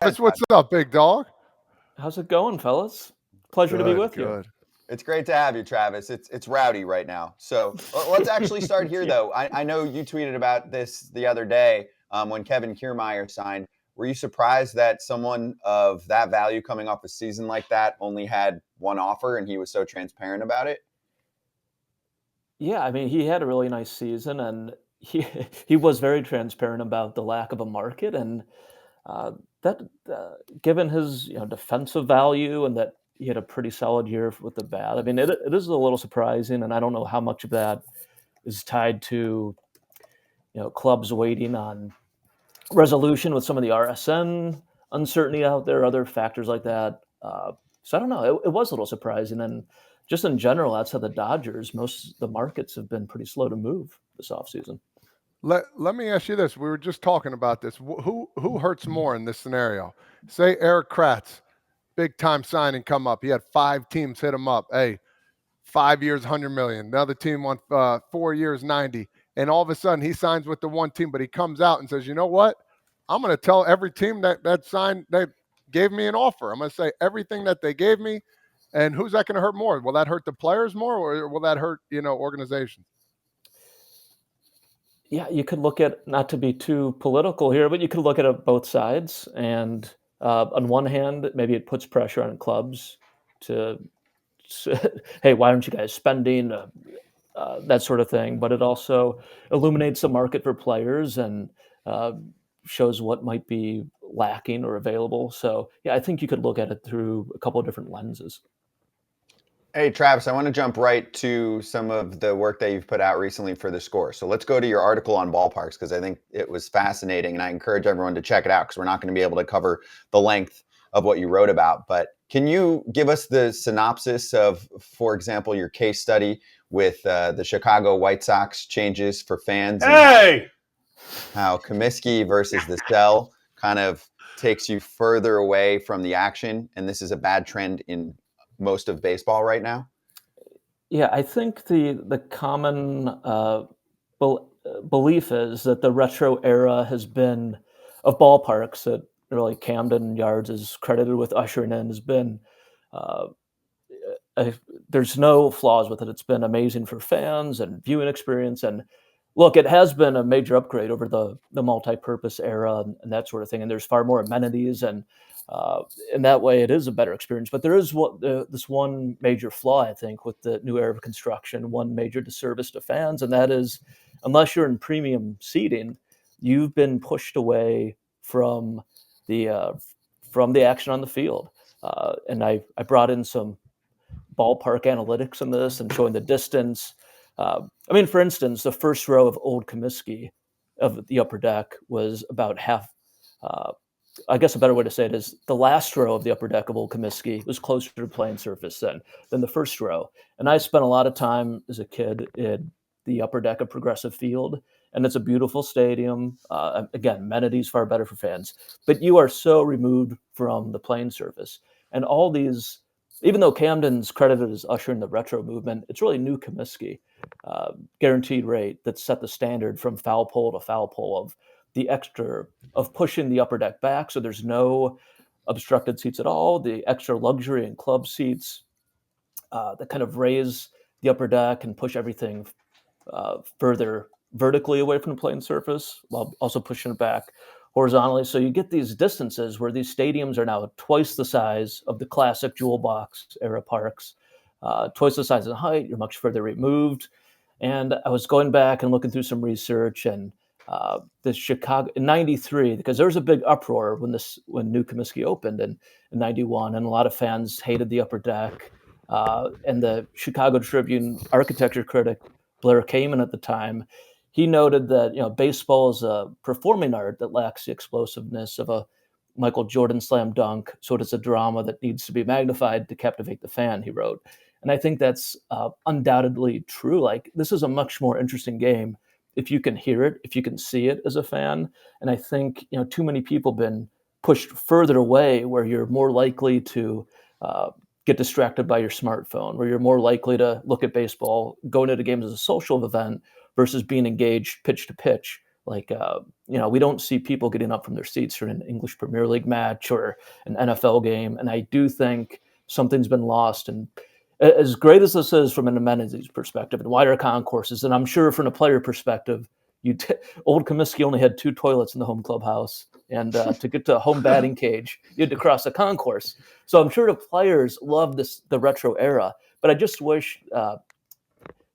Travis, what's up, big dog? How's it going, fellas? Pleasure to be with you. Good. It's great to have you, Travis. It's rowdy right now. So let's actually start here, though. I know you tweeted about this the other day when Kevin Kiermaier signed. Were you surprised that someone of that value coming off a season like that only had one offer and he was so transparent about it? Yeah, I mean, he had a really nice season, and he he was very transparent about the lack of a market, and uh, that given his defensive value and that he had a pretty solid year with the bat. I mean, it is a little surprising, and I don't know how much of that is tied to clubs waiting on resolution with some of the RSN uncertainty out there, other factors like that. So I don't know. It was a little surprising, and just in general, outside the Dodgers, most of the markets have been pretty slow to move this offseason. Let me ask you this. We were just talking about this. Who hurts more in this scenario? Say Eric Kratz, big time signing come up. He had 5 teams hit him up. Hey, 5 years, 100 million. Another team wants 4 years, 90. And all of a sudden he signs with the one team, but he comes out and says, you know what? I'm going to tell every team that signed, that gave me an offer. I'm going to say everything that they gave me. And who's that going to hurt more? Will that hurt the players more, or will that hurt, organizations? Yeah, you could look at, not to be too political here, but you could look at it both sides. And on one hand, maybe it puts pressure on clubs to, hey, why aren't you guys spending? That sort of thing. But it also illuminates the market for players and uh, shows what might be lacking or available. So, yeah, I think you could look at it through a couple of different lenses. Hey, Travis, I want to jump right to some of the work that you've put out recently for The Score. So let's go to your article on ballparks because I think it was fascinating, and I encourage everyone to check it out because we're not going to be able to cover the length of what you wrote about. But can you give us the synopsis of, for example, your case study with the Chicago White Sox changes for fans? Hey! How Comiskey versus the Cell kind of takes you further away from the action, and this is a bad trend in most of baseball right now? Yeah, I think the common belief is that the retro era has been of ballparks that really Camden Yards is credited with ushering in has been uh, there's no flaws with it. It's been amazing for fans and viewing experience. And look, it has been a major upgrade over the multi-purpose era and that sort of thing. And there's far more amenities, and in that way, it is a better experience. But there is this one major flaw, I think, with the new era of construction. One major disservice to fans, and that is, unless you're in premium seating, you've been pushed away the from the action on the field. And I brought in some ballpark analytics in this and showing the distance. I mean, for instance, the first row of Old Comiskey of the upper deck was about half. I guess a better way to say it is the last row of the upper deck of Old Comiskey was closer to playing surface than the first row. And I spent a lot of time as a kid in the upper deck of Progressive Field, and it's a beautiful stadium. Again, amenities far better for fans, but you are so removed from the playing surface. And all these, even though Camden's credited as ushering the retro movement, it's really new Comiskey guaranteed rate that set the standard from foul pole to foul pole of the extra of pushing the upper deck back, so there's no obstructed seats at all. The extra luxury and club seats that kind of raise the upper deck and push everything further vertically away from the playing surface while also pushing it back horizontally. So you get these distances where these stadiums are now twice the size of the classic jewel box era parks, twice the size in height. You're much further removed. And I was going back and looking through some research, and the Chicago in '93, because there was a big uproar when New Comiskey opened in '91, and a lot of fans hated the upper deck. And the Chicago Tribune architecture critic Blair Kamen at the time, he noted that baseball is a performing art that lacks the explosiveness of a Michael Jordan slam dunk, so it is a drama that needs to be magnified to captivate the fan, he wrote. And I think that's undoubtedly true. Like, this is a much more interesting game if you can hear it, if you can see it as a fan. And I think too many people have been pushed further away, where you're more likely to get distracted by your smartphone, where you're more likely to look at baseball, going to the games as a social event versus being engaged pitch to pitch Like, we don't see people getting up from their seats for an English Premier League match or an NFL game. And I do think something's been lost. And as great as this is from an amenities perspective and wider concourses, and I'm sure from a player perspective, Old Comiskey only had 2 toilets in the home clubhouse. And to get to a home batting cage, you had to cross a concourse. So I'm sure the players love the retro era. But I just wish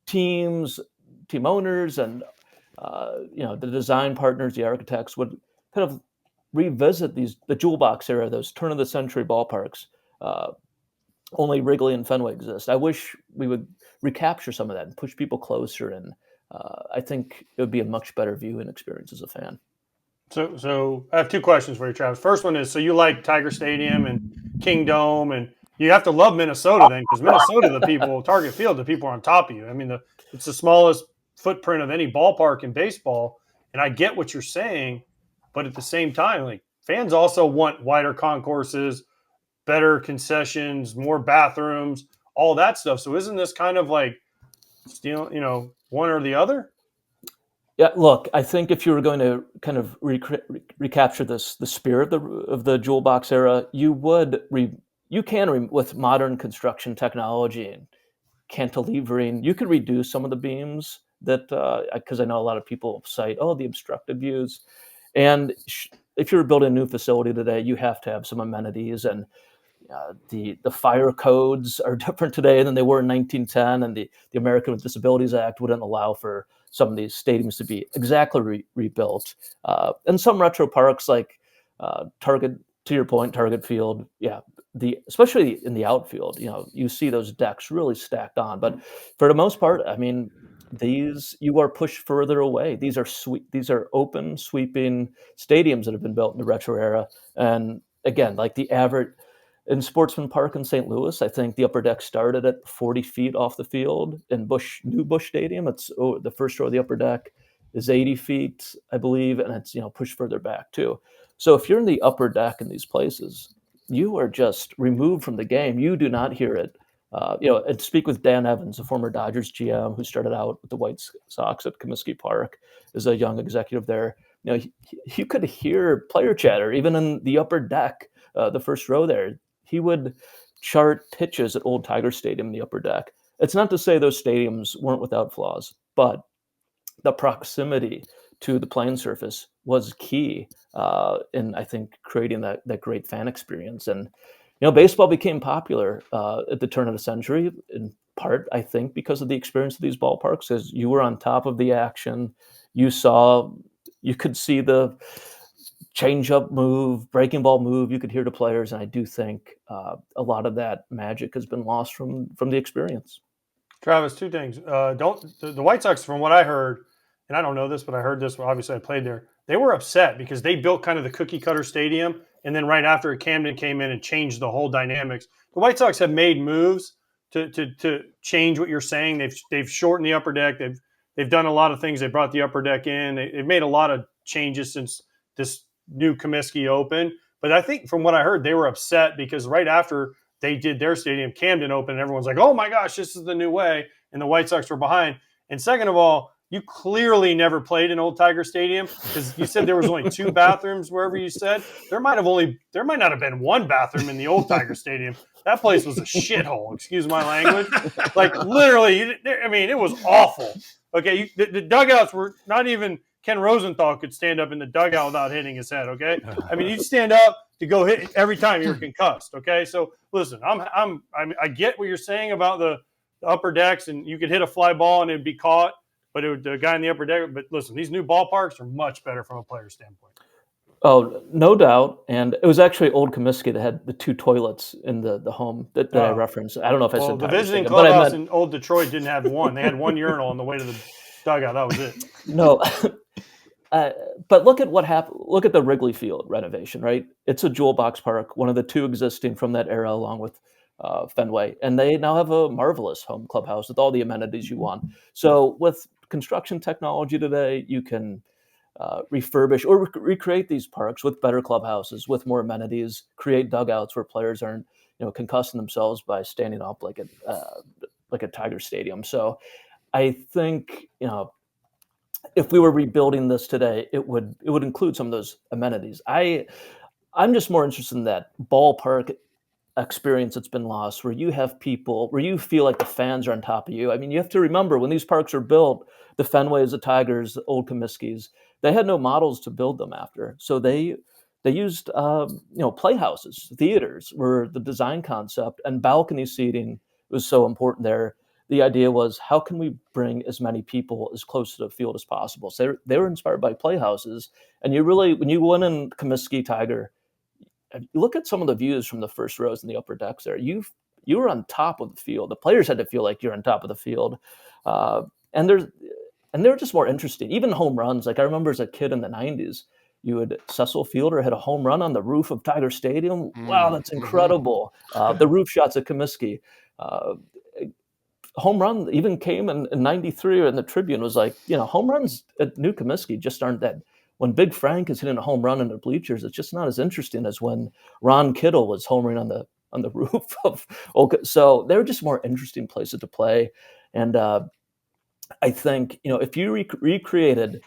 team owners, and the design partners, the architects would kind of revisit the jewel box era, those turn of the century ballparks. Only Wrigley and Fenway exist. I wish we would recapture some of that and push people closer. And I think it would be a much better viewing experience as a fan. So I have 2 questions for you, Travis. First one is, so you like Tiger Stadium and King Dome, and you have to love Minnesota then, because Minnesota, Target Field, the people are on top of you. I mean, it's the smallest footprint of any ballpark in baseball, and I get what you're saying, but at the same time, like, fans also want wider concourses, better concessions, more bathrooms, all that stuff. So isn't this kind of like, one or the other? Yeah, look, I think if you were going to kind of recapture the spirit of the jewel box era, with modern construction technology and cantilevering, you could reduce some of the beams that, because I know a lot of people cite, the obstructed views. And if you're building a new facility today, you have to have some amenities, and the fire codes are different today than they were in 1910, and the American with Disabilities Act wouldn't allow for some of these stadiums to be exactly rebuilt. And some retro parks like Target, to your point, Target Field, especially in the outfield, you see those decks really stacked on. But for the most part, I mean, you are pushed further away. These are open, sweeping stadiums that have been built in the retro era. And again, like the average in Sportsman Park in St. Louis, I think the upper deck started at 40 feet off the field. In New Busch Stadium, it's the first row of the upper deck is 80 feet, I believe, and it's pushed further back too. So if you're in the upper deck in these places, you are just removed from the game. You do not hear it. And speak with Dan Evans, a former Dodgers GM who started out with the White Sox at Comiskey Park as a young executive there. You could hear player chatter even in the upper deck, the first row there. He would chart pitches at Old Tiger Stadium in the upper deck. It's not to say those stadiums weren't without flaws, but the proximity to the playing surface was key in, I think, creating that great fan experience. And baseball became popular at the turn of the century, in part, I think, because of the experience of these ballparks, as you were on top of the action. You could see the change-up move, breaking ball move. You could hear the players, and I do think a lot of that magic has been lost from the experience. Travis, 2 things. The White Sox, from what I heard, and I don't know this, but I heard this. Obviously, I played there. They were upset because they built kind of the cookie cutter stadium, and then right after it, Camden came in and changed the whole dynamics. The White Sox have made moves to change what you're saying. They've shortened the upper deck. They've done a lot of things. They brought the upper deck in. They've made a lot of changes since this new Comiskey opened. But I think from what I heard, they were upset because right after they did their stadium, Camden opened, and everyone's like, oh my gosh, this is the new way. And the White Sox were behind. And second of all, you clearly never played in Old Tiger Stadium because you said there was only 2 bathrooms wherever you said. There might not have been 1 bathroom in the Old Tiger Stadium. That place was a shithole, excuse my language. Like literally, it was awful. Okay, the dugouts were not even Ken Rosenthal could stand up in the dugout without hitting his head. Okay, you'd stand up to go hit every time you're concussed. Okay, so listen, I get what you're saying about the upper decks, and you could hit a fly ball and it'd be caught, but the guy in the upper deck. But listen, these new ballparks are much better from a player standpoint. Oh, no doubt. And it was actually Old Comiskey that had the 2 toilets in the home that I referenced. I don't know if I said the visiting clubhouse in Old Detroit didn't have one. They had 1 urinal on the way to the dugout. That was it. No. But look at what happened. Look at the Wrigley Field renovation, right? It's a jewel box park, one of the 2 existing from that era, along with Fenway. And they now have a marvelous home clubhouse with all the amenities you want. So with construction technology today, you can refurbish or recreate these parks with better clubhouses, with more amenities, create dugouts where players aren't, concussing themselves by standing up like a Tiger Stadium. So I think, if we were rebuilding this today, it would include some of those amenities. I'm just more interested in that ballpark experience that's been lost, where you have people, where you feel like the fans are on top of you. I mean, you have to remember when these parks were built, the Fenways, the Tigers, the old Comiskey's, they had no models to build them after, so they used playhouses, theaters were the design concept, and balcony seating was so important there. The idea was, how can we bring as many people as close to the field as possible? So they were inspired by playhouses, and you really, when you went in Comiskey Tiger, you look at some of the views from the first rows in the upper decks there. You were on top of the field. The players had to feel like you're on top of the field, and they're just more interesting. Even home runs. Like I remember as a kid in the '90s, Cecil Fielder had a home run on the roof of Tiger Stadium. Wow, that's incredible. The roof shots at Comiskey. Home run even came in '93, and the Tribune was like, home runs at New Comiskey just aren't that. When Big Frank is hitting a home run in the bleachers, it's just not as interesting as when Ron Kittle was homering on the roof of. Okay, so they're just more interesting places to play, and I think if you recreated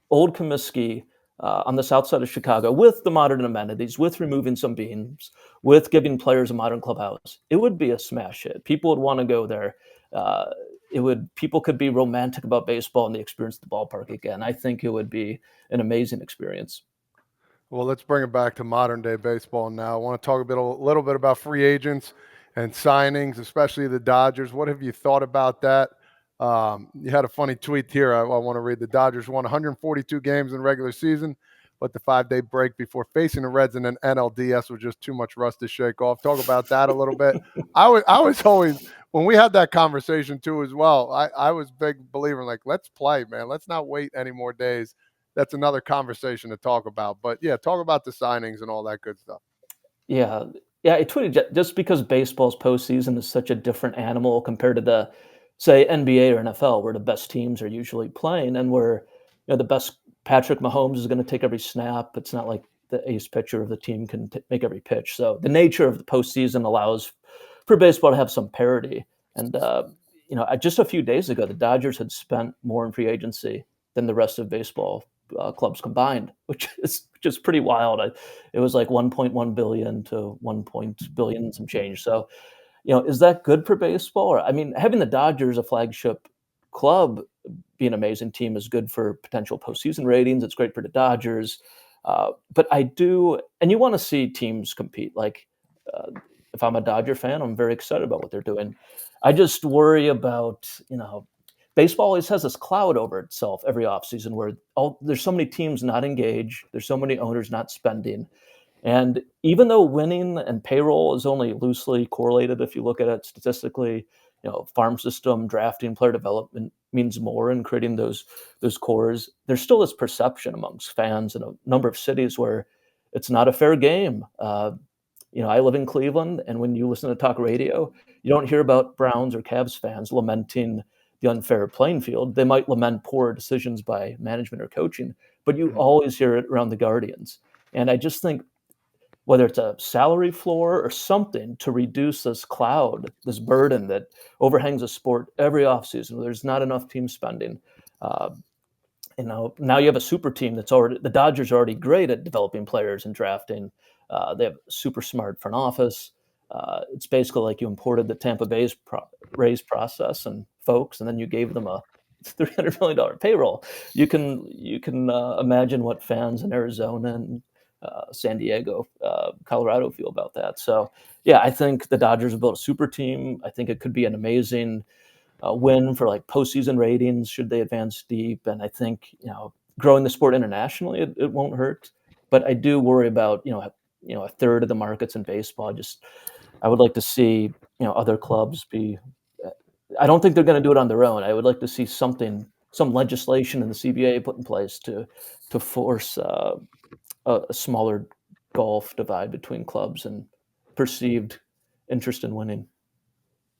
old Comiskey on the south side of Chicago with the modern amenities, with removing some beams, with giving players a modern clubhouse, it would be a smash hit. People would want to go there. People could be romantic about baseball and the experience of the ballpark again. I think it would be an amazing experience. Well, let's bring it back to modern day baseball now. I want to talk a little bit about free agents and signings, especially the Dodgers. What have you thought about that? You had a funny tweet here. I want to read. The Dodgers won 142 games in regular season, but the 5-day break before facing the Reds in an NLDS was just too much rust to shake off. Talk about that a little bit. I was always, when we had that conversation too as well, I was a big believer in like, let's play, man. Let's not wait any more days. That's another conversation to talk about. But yeah, talk about the signings and all that good stuff. Yeah. I tweeted, just because baseball's postseason is such a different animal compared to the, say, NBA or NFL, where the best teams are usually playing, and where the best Patrick Mahomes is going to take every snap. It's not like the ace pitcher of the team can make every pitch. So the nature of the postseason allows for baseball to have some parity. And just a few days ago, the Dodgers had spent more in free agency than the rest of baseball clubs combined, which is pretty wild. It was like 1.1 billion to 1 billion and some change. So, is that good for baseball? Or, I mean, having the Dodgers, a flagship club, be an amazing team is good for potential postseason ratings. It's great for the Dodgers. But I do, and you want to see teams compete. Like, if I'm a Dodger fan, I'm very excited about what they're doing. I just worry about, baseball always has this cloud over itself every offseason where there's so many teams not engaged, there's so many owners not spending. And even though winning and payroll is only loosely correlated, if you look at it statistically, farm system, drafting, player development means more in creating those cores. There's still this perception amongst fans in a number of cities where it's not a fair game. I live in Cleveland, and when you listen to talk radio, you don't hear about Browns or Cavs fans lamenting the unfair playing field. They might lament poor decisions by management or coaching, but you always hear it around the Guardians. And I just think whether it's a salary floor or something to reduce this cloud, this burden that overhangs a sport every offseason, where there's not enough team spending. Now you have a super team the Dodgers are already great at developing players and drafting. They have a super smart front office. It's basically like you imported the Tampa Bay's Rays process and folks, and then you gave them a $300 million payroll. You can imagine what fans in Arizona and San Diego, Colorado feel about that. So yeah, I think the Dodgers have built a super team. I think it could be an amazing win for like postseason ratings should they advance deep. And I think growing the sport internationally, it won't hurt. But I do worry about a third of the markets in baseball. I would like to see other clubs be. I don't think they're going to do it on their own. I would like to see some legislation in the CBA put in place to force a smaller gulf divide between clubs and perceived interest in winning.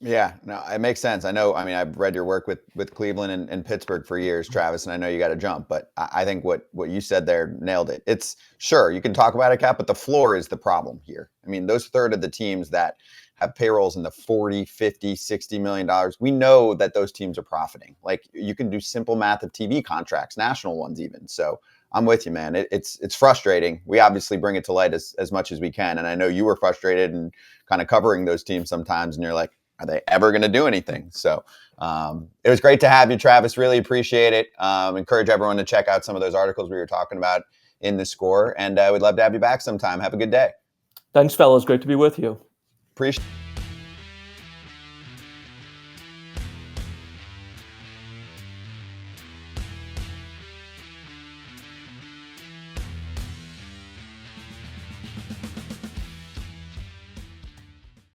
Yeah, no, it makes sense. I know. I mean, I've read your work with Cleveland and Pittsburgh for years, Travis, and I know you got to jump, but I think what you said there nailed it. It's sure you can talk about a cap, but the floor is the problem here. I mean, those third of the teams that have payrolls in the 40, 50, 60 million dollars. We know that those teams are profiting. Like, you can do simple math of TV contracts, national ones even. So I'm with you, man. It's frustrating. We obviously bring it to light as much as we can. And I know you were frustrated and kind of covering those teams sometimes, and you're like, are they ever going to do anything? So it was great to have you, Travis. Really appreciate it. Encourage everyone to check out some of those articles we were talking about in the Score. And I would love to have you back sometime. Have a good day. Thanks, fellas. Great to be with you. Appreciate